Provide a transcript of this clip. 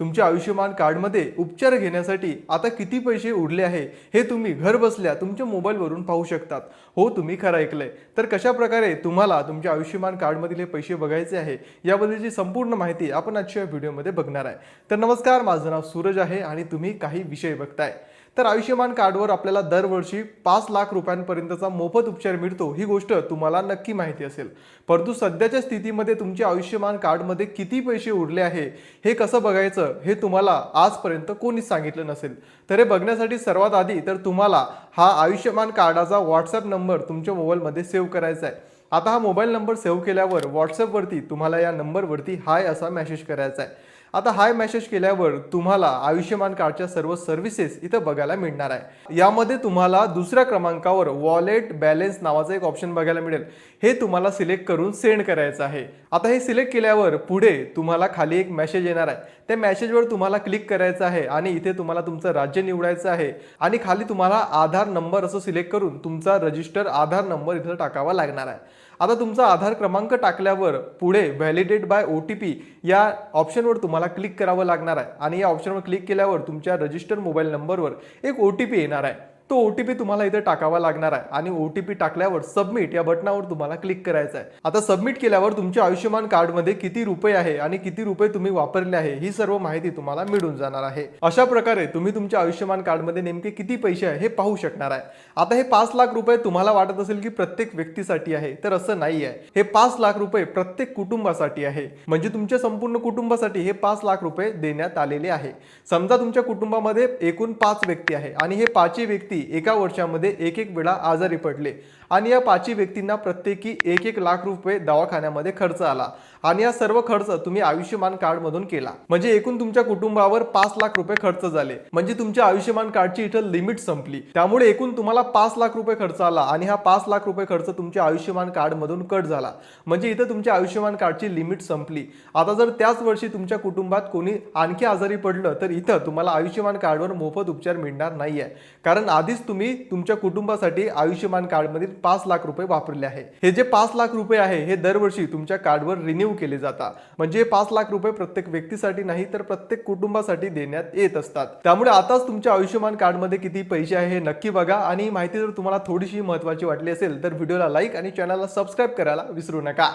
तुमच्या आयुष्यमान कार्डमध्ये उपचार घेण्यासाठी आता किती पैसे उरले आहे हे तुम्ही घर बसल्या तुमच्या मोबाईलवरून पाहू शकतात। हो, तुम्ही खरं ऐकलंय। तर कशा प्रकारे तुम्हाला तुमच्या आयुष्यमान कार्डमधील हे पैसे बघायचे आहे याबद्दलची संपूर्ण माहिती आपण आजच्या व्हिडिओमध्ये बघणार आहे। तर नमस्कार, माझं नाव सूरज आहे आणि तुम्ही काही विषय बघताय। तर आयुष्यमान कार्डवर आपल्याला दरवर्षी 5 लाख रुपयांपर्यंतचा मोफत उपचार मिळतो, ही गोष्ट तुम्हाला नक्की माहिती असेल। परंतु सध्याच्या स्थितीमध्ये तुमच्या आयुष्यमान कार्डमध्ये किती पैसे उरले आहे हे कसं बघायचं हे तुम्हाला आजपर्यंत कोणीच सांगितलं नसेल। तर हे बघण्यासाठी सर्वात आधी तर तुम्हाला हा आयुष्यमान कार्डाचा व्हॉट्सअप नंबर तुमच्या मोबाईलमध्ये सेव्ह करायचा आहे। आता हा मोबाईल नंबर सेव्ह केल्यावर व्हॉट्सअपवरती तुम्हाला या नंबरवरती हाय असा मेसेज करायचा आहे। आता हाय मेसेज केल्यावर तुम्हाला आयुष्यमान कार्डच्या सर्व सर्व्हिसेस इथं बघायला मिळणार आहे। यामध्ये तुम्हाला दुसऱ्या क्रमांकावर वॉलेट बॅलन्स नावाचा एक ऑप्शन बघायला मिळेल। हे तुम्हाला सिलेक्ट करून सेंड करायचं आहे। आता हे सिलेक्ट केल्यावर पुढे तुम्हाला खाली एक मेसेज येणार आहे। त्या मेसेजवर तुम्हाला क्लिक करायचं आहे आणि इथे तुम्हाला तुमचं राज्य निवडायचं आहे आणि खाली तुम्हाला आधार नंबर असं सिलेक्ट करून तुमचा रजिस्टर आधार नंबर इथं टाकावा लागणार आहे। आता तुमचा आधार क्रमांक टाकल्यावर पुढे व्हॅलिडेट बाय OTP या ऑप्शनवर तुम्हाला क्लिक करावं लागणार आहे आणि या ऑप्शनवर क्लिक केल्यावर तुमच्या रजिस्टर मोबाईल नंबरवर एक OTP येणार आहे। तो OTP तुम्हाला इथे टाकावा लागणार आहे आणि OTP टाकल्यावर सबमिट या बटनावर तुम्हाला क्लिक करायचं आहे। आता सबमिट केल्यावर तुमच्या आयुष्यमान कार्डमध्ये किती रुपये आहे आणि किती रुपये तुम्ही वापरले आहे ही सर्व माहिती तुम्हाला मिळून जाणार आहे। अशा प्रकारे तुम्ही तुमच्या आयुष्यमान कार्डमध्ये नेमके किती पैसे आहे हे पाहू शकणार आहे। आता हे 5 लाख रुपये तुम्हाला वाटत असेल की प्रत्येक व्यक्तीसाठी आहे, तर असं नाही आहे। हे 5 लाख रुपये प्रत्येक कुटुंबासाठी आहे, म्हणजे तुमच्या संपूर्ण कुटुंबासाठी हे 5 लाख रुपये देण्यात आलेले आहे। समजा तुमच्या कुटुंबामध्ये एकूण 5 व्यक्ती आहे आणि हे 5 व्यक्ती एका वर्षामध्ये एक वेळा आजारी पडले आणि या 5 व्यक्तींना प्रत्येकी 1 लाख रुपये दवाखान्यामध्ये खर्च आला आणि या सर्व खर्च तुम्ही आयुष्यमान कार्ड मधून केला, म्हणजे एकूण तुमच्या कुटुंबावर 5 लाख रुपये खर्च झाले। म्हणजे तुमच्या आयुष्यमान कार्डची इथं लिमिट संपली। त्यामुळे एकूण तुम्हाला 5 लाख रुपये खर्च आला आणि हा 5 लाख रुपये खर्च तुमच्या आयुष्यमान कार्ड मधून कट झाला, म्हणजे इथं तुमच्या आयुष्यमान कार्डची लिमिट संपली। आता जर त्याच वर्षी तुमच्या कुटुंबात कोणी आणखी आजारी पडलं तर इथं तुम्हाला आयुष्यमान कार्डवर मोफत उपचार मिळणार नाहीये, कारण आधीच तुम्ही तुमच्या कुटुंबासाठी आयुष्यमान कार्ड मधील 5 लाख रुपये वापरले आहे। हे जे 5 लाख रुपये आहे हे दरवर्षी तुमच्या कार्डवर रिन्यू केले जातात, म्हणजे 5 लाख रुपये प्रत्येक व्यक्तीसाठी नाही तर प्रत्येक कुटुंबासाठी देण्यात येत असतात। त्यामुळे आताच तुमच्या आयुष्यमान कार्डमध्ये किती पैसे आहे हे नक्की बघा आणि ही माहिती जर तुम्हाला थोडीशी महत्त्वाची वाटली असेल तर व्हिडिओला लाईक आणि चॅनलला सबस्क्राईब करायला विसरू नका।